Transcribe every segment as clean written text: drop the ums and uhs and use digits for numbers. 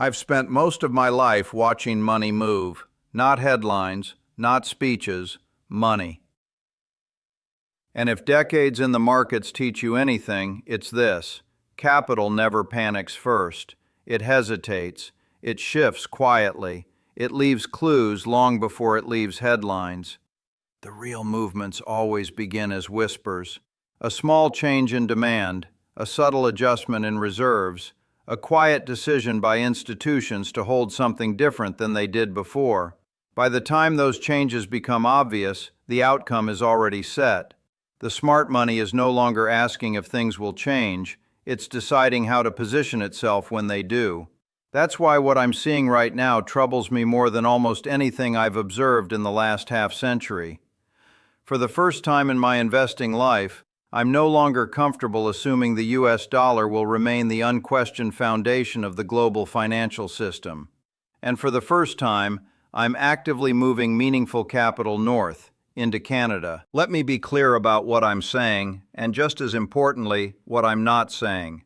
I've spent most of my life watching money move. Not headlines, not speeches, money. And if decades in the markets teach you anything, it's this. Capital never panics first. It hesitates. It shifts quietly. It leaves clues long before it leaves headlines. The real movements always begin as whispers. A small change in demand, a subtle adjustment in reserves, a quiet decision by institutions to hold something different than they did before. By the time those changes become obvious, the outcome is already set. The smart money is no longer asking if things will change, it's deciding how to position itself when they do. That's why what I'm seeing right now troubles me more than almost anything I've observed in the last half-century. For the first time in my investing life, I'm no longer comfortable assuming the US dollar will remain the unquestioned foundation of the global financial system. And for the first time, I'm actively moving meaningful capital north, into Canada. Let me be clear about what I'm saying, and just as importantly, what I'm not saying.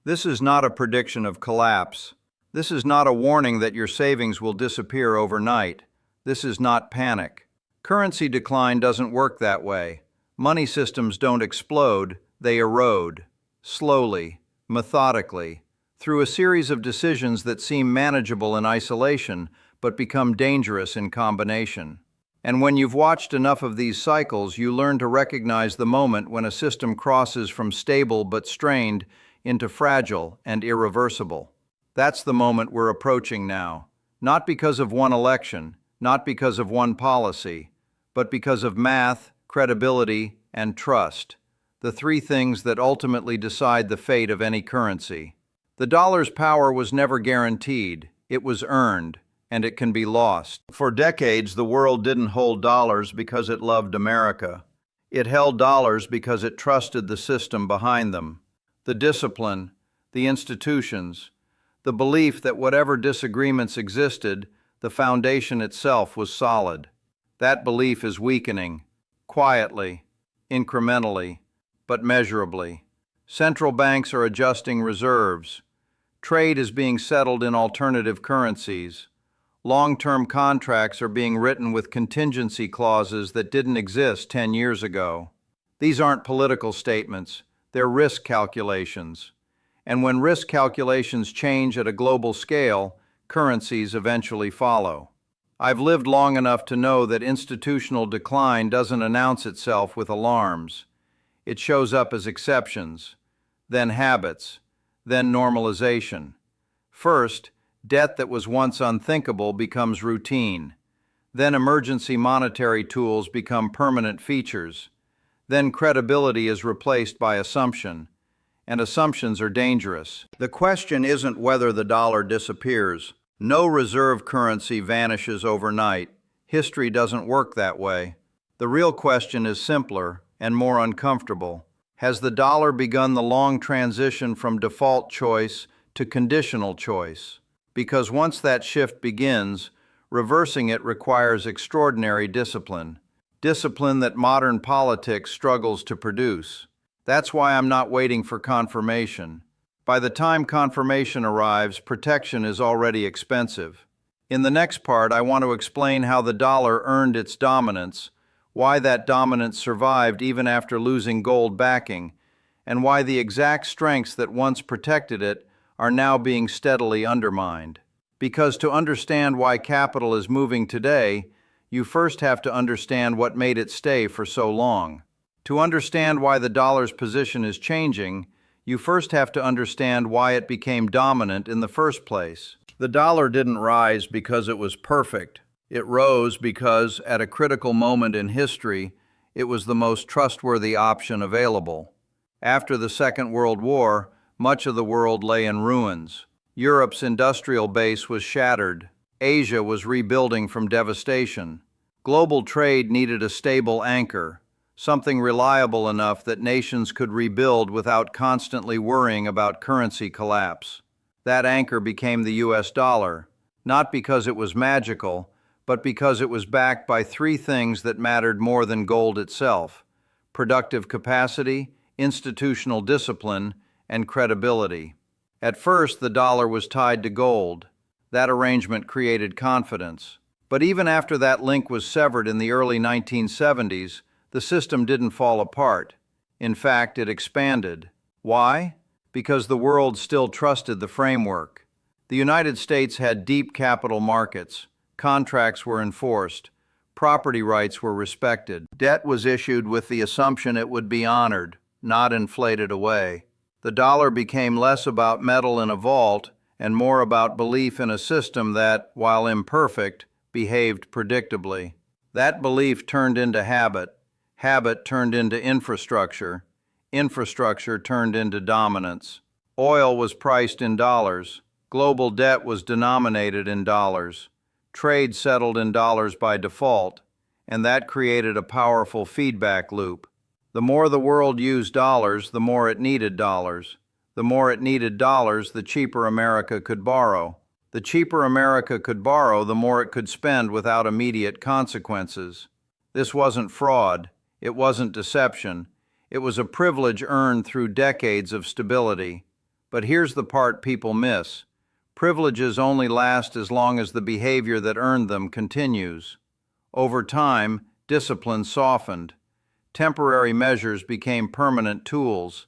This is not a prediction of collapse. This is not a warning that your savings will disappear overnight. This is not panic. Currency decline doesn't work that way. Money systems don't explode, they erode. Slowly, methodically, through a series of decisions that seem manageable in isolation, but become dangerous in combination. And when you've watched enough of these cycles, you learn to recognize the moment when a system crosses from stable but strained into fragile and irreversible. That's the moment we're approaching now. Not because of one election, not because of one policy, but because of math, credibility, and trust, the three things that ultimately decide the fate of any currency. The dollar's power was never guaranteed, it was earned, and it can be lost. For decades, the world didn't hold dollars because it loved America. It held dollars because it trusted the system behind them, the discipline, the institutions, the belief that whatever disagreements existed, the foundation itself was solid. That belief is weakening, quietly, incrementally, but measurably. Central banks are adjusting reserves. Trade is being settled in alternative currencies. Long-term contracts are being written with contingency clauses that didn't exist 10 years ago. These aren't political statements, they're risk calculations. And when risk calculations change at a global scale, currencies eventually follow. I've lived long enough to know that institutional decline doesn't announce itself with alarms. It shows up as exceptions, then habits, then normalization. First, debt that was once unthinkable becomes routine. Then emergency monetary tools become permanent features. Then credibility is replaced by assumption. And assumptions are dangerous. The question isn't whether the dollar disappears. No reserve currency vanishes overnight. History doesn't work that way. The real question is simpler and more uncomfortable. Has the dollar begun the long transition from default choice to conditional choice? Because once that shift begins, reversing it requires extraordinary discipline. Discipline that modern politics struggles to produce. That's why I'm not waiting for confirmation. By the time confirmation arrives, protection is already expensive. In the next part, I want to explain how the dollar earned its dominance, why that dominance survived even after losing gold backing, and why the exact strengths that once protected it are now being steadily undermined. Because to understand why capital is moving today, you first have to understand what made it stay for so long. To understand why the dollar's position is changing, you first have to understand why it became dominant in the first place. The dollar didn't rise because it was perfect. It rose because, at a critical moment in history, it was the most trustworthy option available. After the Second World War, much of the world lay in ruins. Europe's industrial base was shattered. Asia was rebuilding from devastation. Global trade needed a stable anchor, something reliable enough that nations could rebuild without constantly worrying about currency collapse. That anchor became the US dollar, not because it was magical, but because it was backed by three things that mattered more than gold itself: productive capacity, institutional discipline, and credibility. At first, the dollar was tied to gold. That arrangement created confidence. But even after that link was severed in the early 1970s, the system didn't fall apart. In fact, it expanded. Why? Because the world still trusted the framework. The United States had deep capital markets, contracts were enforced, property rights were respected. Debt was issued with the assumption it would be honored, not inflated away. The dollar became less about metal in a vault and more about belief in a system that, while imperfect, behaved predictably. That belief turned into habit. Habit turned into infrastructure. Infrastructure turned into dominance. Oil was priced in dollars. Global debt was denominated in dollars. Trade settled in dollars by default, and that created a powerful feedback loop. The more the world used dollars, the more it needed dollars. The more it needed dollars, the cheaper America could borrow. The cheaper America could borrow, the more it could spend without immediate consequences. This wasn't fraud. It wasn't deception. It was a privilege earned through decades of stability. But here's the part people miss. Privileges only last as long as the behavior that earned them continues. Over time, discipline softened. Temporary measures became permanent tools.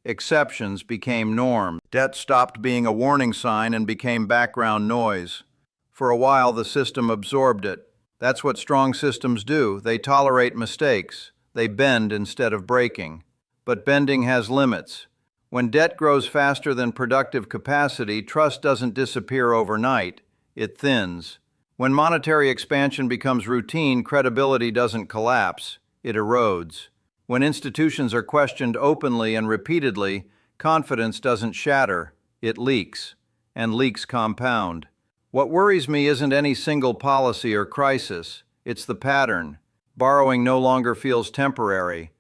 Exceptions became norm. Debt stopped being a warning sign and became background noise. For a while, the system absorbed it. That's what strong systems do. They tolerate mistakes. They bend instead of breaking. But bending has limits. When debt grows faster than productive capacity, trust doesn't disappear overnight. It thins. When monetary expansion becomes routine, credibility doesn't collapse. It erodes. When institutions are questioned openly and repeatedly, confidence doesn't shatter. It leaks. And leaks compound. What worries me isn't any single policy or crisis. It's the pattern. Borrowing no longer feels temporary.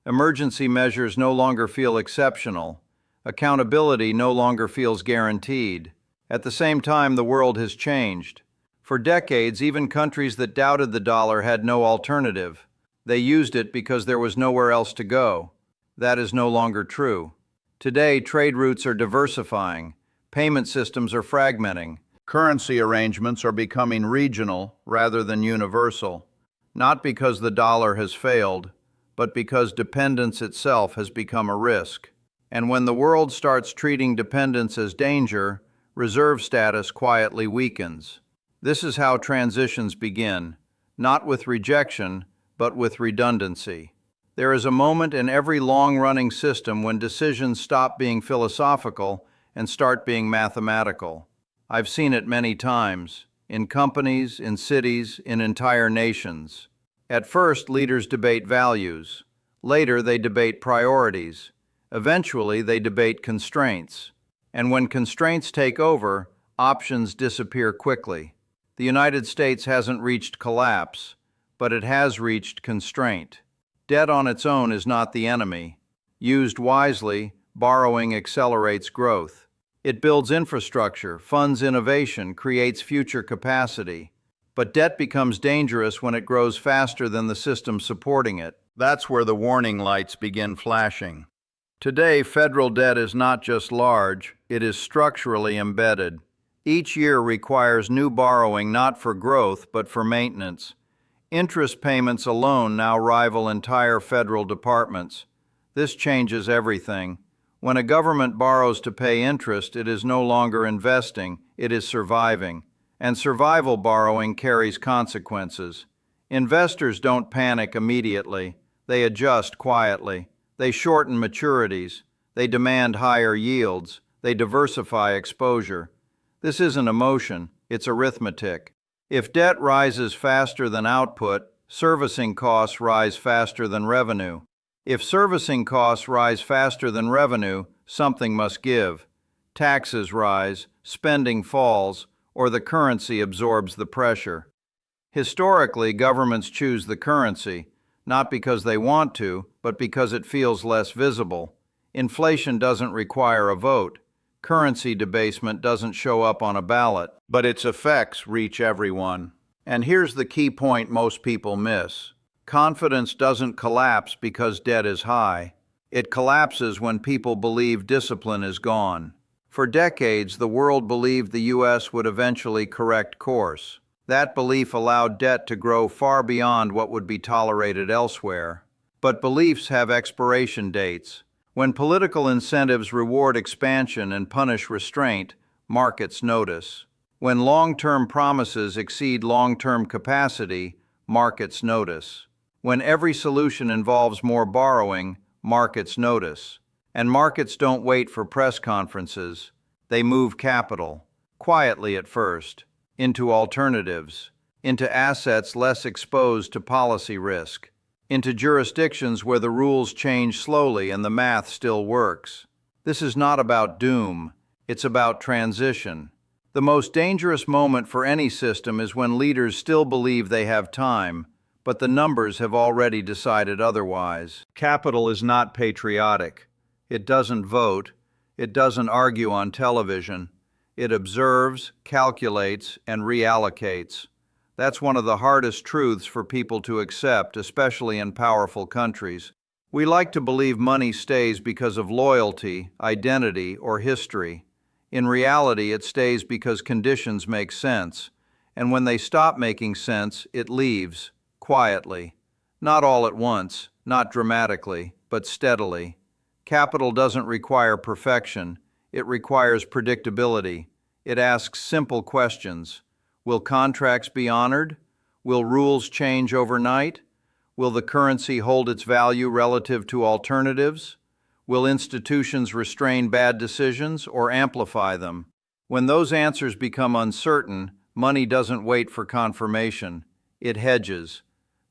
Emergency measures no longer feel exceptional. Accountability no longer feels guaranteed. At the same time, the world has changed. For decades, even countries that doubted the dollar had no alternative. They used it because there was nowhere else to go. That is no longer true. Today, trade routes are diversifying. Payment systems are fragmenting. Currency arrangements are becoming regional rather than universal. Not because the dollar has failed, but because dependence itself has become a risk. And when the world starts treating dependence as danger, reserve status quietly weakens. This is how transitions begin, not with rejection, but with redundancy. There is a moment in every long-running system when decisions stop being philosophical and start being mathematical. I've seen it many times, in companies, in cities, in entire nations. At first, leaders debate values. Later, they debate priorities. Eventually, they debate constraints. And when constraints take over, options disappear quickly. The United States hasn't reached collapse, but it has reached constraint. Debt on its own is not the enemy. Used wisely, borrowing accelerates growth. It builds infrastructure, funds innovation, creates future capacity. But debt becomes dangerous when it grows faster than the system supporting it. That's where the warning lights begin flashing. Today, federal debt is not just large, it is structurally embedded. Each year requires new borrowing not for growth, but for maintenance. Interest payments alone now rival entire federal departments. This changes everything. When a government borrows to pay interest, it is no longer investing, it is surviving. And survival borrowing carries consequences. Investors don't panic immediately. They adjust quietly. They shorten maturities. They demand higher yields. They diversify exposure. This isn't emotion, it's arithmetic. If debt rises faster than output, servicing costs rise faster than revenue. If servicing costs rise faster than revenue, something must give. Taxes rise, spending falls, or the currency absorbs the pressure. Historically, governments choose the currency, not because they want to, but because it feels less visible. Inflation doesn't require a vote. Currency debasement doesn't show up on a ballot, but its effects reach everyone. And here's the key point most people miss. Confidence doesn't collapse because debt is high. It collapses when people believe discipline is gone. For decades, the world believed the U.S. would eventually correct course. That belief allowed debt to grow far beyond what would be tolerated elsewhere. But beliefs have expiration dates. When political incentives reward expansion and punish restraint, markets notice. When long-term promises exceed long-term capacity, markets notice. When every solution involves more borrowing, markets notice. And markets don't wait for press conferences. They move capital, quietly at first, into alternatives, into assets less exposed to policy risk, into jurisdictions where the rules change slowly and the math still works. This is not about doom, it's about transition. The most dangerous moment for any system is when leaders still believe they have time, but the numbers have already decided otherwise. Capital is not patriotic. It doesn't vote. It doesn't argue on television. It observes, calculates, and reallocates. That's one of the hardest truths for people to accept, especially in powerful countries. We like to believe money stays because of loyalty, identity, or history. In reality, it stays because conditions make sense, and when they stop making sense, it leaves, quietly. Not all at once, not dramatically, but steadily. Capital doesn't require perfection. It requires predictability. It asks simple questions. Will contracts be honored? Will rules change overnight? Will the currency hold its value relative to alternatives? Will institutions restrain bad decisions or amplify them? When those answers become uncertain, money doesn't wait for confirmation. It hedges.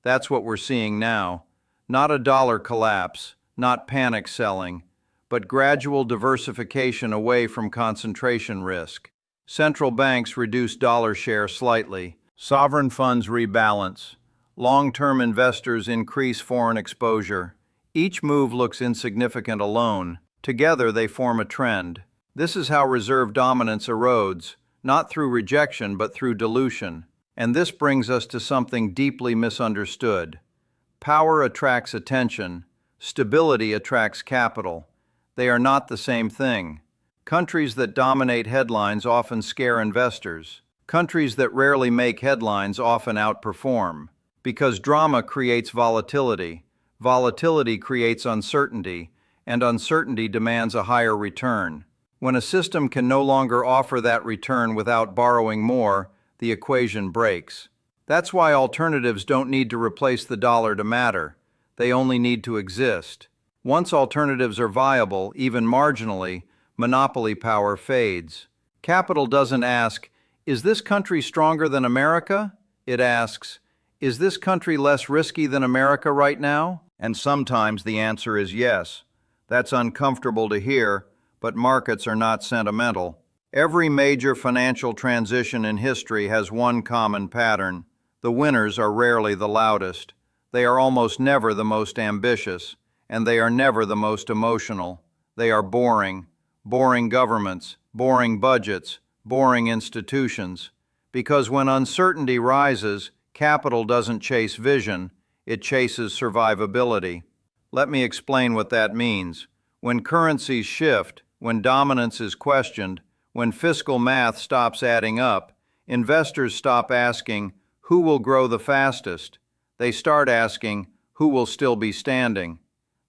That's what we're seeing now. Not a dollar collapse, not panic selling, but gradual diversification away from concentration risk. Central banks reduce dollar share slightly. Sovereign funds rebalance. Long-term investors increase foreign exposure. Each move looks insignificant alone. Together they form a trend. This is how reserve dominance erodes, not through rejection but through dilution. And this brings us to something deeply misunderstood. Power attracts attention. Stability attracts capital. They are not the same thing. Countries that dominate headlines often scare investors. Countries that rarely make headlines often outperform. Because drama creates volatility. Volatility creates uncertainty, and uncertainty demands a higher return. When a system can no longer offer that return without borrowing more, the equation breaks. That's why alternatives don't need to replace the dollar to matter. They only need to exist. Once alternatives are viable, even marginally, monopoly power fades. Capital doesn't ask, is this country stronger than America? It asks, is this country less risky than America right now? And sometimes the answer is yes. That's uncomfortable to hear, but markets are not sentimental. Every major financial transition in history has one common pattern. The winners are rarely the loudest. They are almost never the most ambitious, and they are never the most emotional. They are boring. Boring governments, boring budgets, boring institutions. Because when uncertainty rises, capital doesn't chase vision, it chases survivability. Let me explain what that means. When currencies shift, when dominance is questioned, when fiscal math stops adding up, investors stop asking, who will grow the fastest? They start asking, who will still be standing?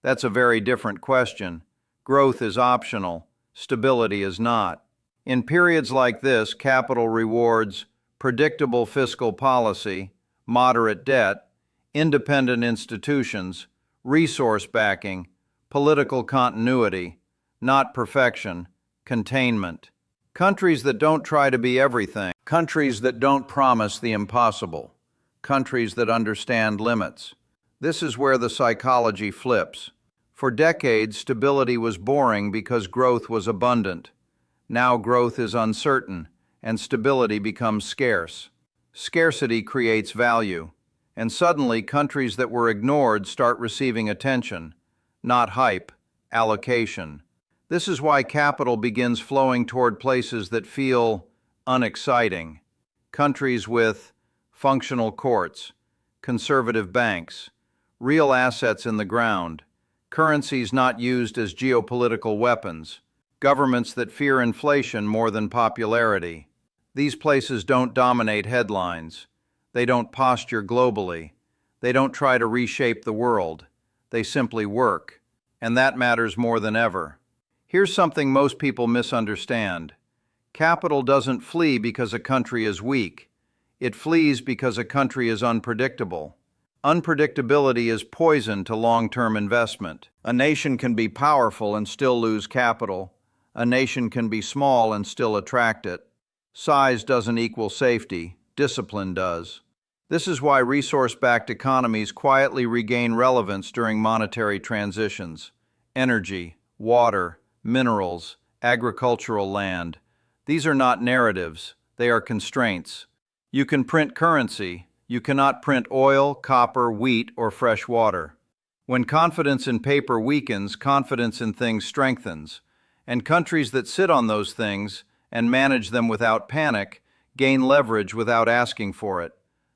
That's a very different question. Growth is optional. Stability is not. In periods like this, capital rewards predictable fiscal policy, moderate debt, independent institutions, resource backing, political continuity, not perfection, containment. Countries that don't try to be everything. Countries that don't promise the impossible. Countries that understand limits. This is where the psychology flips. For decades, stability was boring because growth was abundant. Now growth is uncertain, and stability becomes scarce. Scarcity creates value, and suddenly countries that were ignored start receiving attention, not hype, allocation. This is why capital begins flowing toward places that feel unexciting. Countries with functional courts, conservative banks, real assets in the ground, currencies not used as geopolitical weapons, governments that fear inflation more than popularity. These places don't dominate headlines. They don't posture globally. They don't try to reshape the world. They simply work. And that matters more than ever. Here's something most people misunderstand. Capital doesn't flee because a country is weak. It flees because a country is unpredictable. Unpredictability is poison to long-term investment. A nation can be powerful and still lose capital. A nation can be small and still attract it. Size doesn't equal safety. Discipline does. This is why resource-backed economies quietly regain relevance during monetary transitions. Energy, water, minerals, agricultural land. These are not narratives. They are constraints. You can print currency. You cannot print oil, copper, wheat, or fresh water. When confidence in paper weakens, confidence in things strengthens. And countries that sit on those things and manage them without panic gain leverage without asking for it.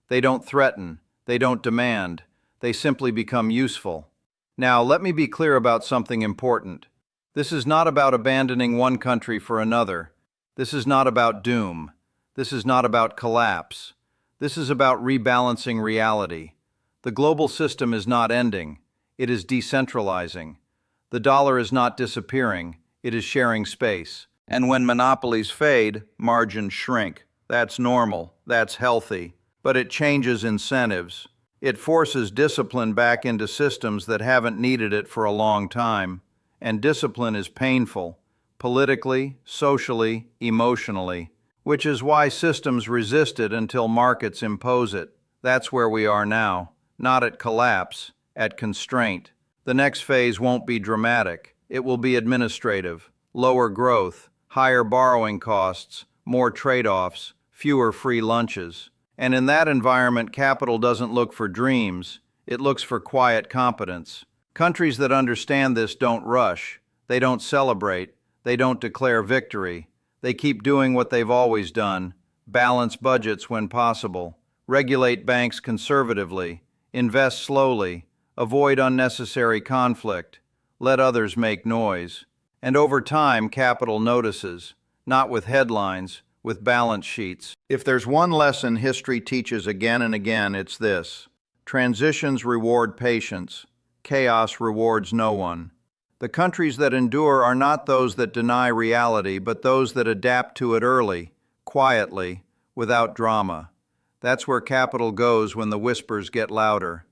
They don't threaten. They don't demand. They simply become useful. Now, let me be clear about something important. This is not about abandoning one country for another. This is not about doom. This is not about collapse. This is about rebalancing reality. The global system is not ending. It is decentralizing. The dollar is not disappearing. It is sharing space. And when monopolies fade, margins shrink. That's normal. That's healthy. But it changes incentives. It forces discipline back into systems that haven't needed it for a long time. And discipline is painful, politically, socially, emotionally, which is why systems resist it until markets impose it. That's where we are now, not at collapse, at constraint. The next phase won't be dramatic. It will be administrative, lower growth, higher borrowing costs, more trade-offs, fewer free lunches. And in that environment, capital doesn't look for dreams. It looks for quiet competence. Countries that understand this don't rush. They don't celebrate. They don't declare victory. They keep doing what they've always done. Balance budgets when possible. Regulate banks conservatively. Invest slowly. Avoid unnecessary conflict. Let others make noise. And over time, capital notices. Not with headlines, with balance sheets. If there's one lesson history teaches again and again, it's this. Transitions reward patience. Chaos rewards no one. The countries that endure are not those that deny reality, but those that adapt to it early, quietly, without drama. That's where capital goes when the whispers get louder.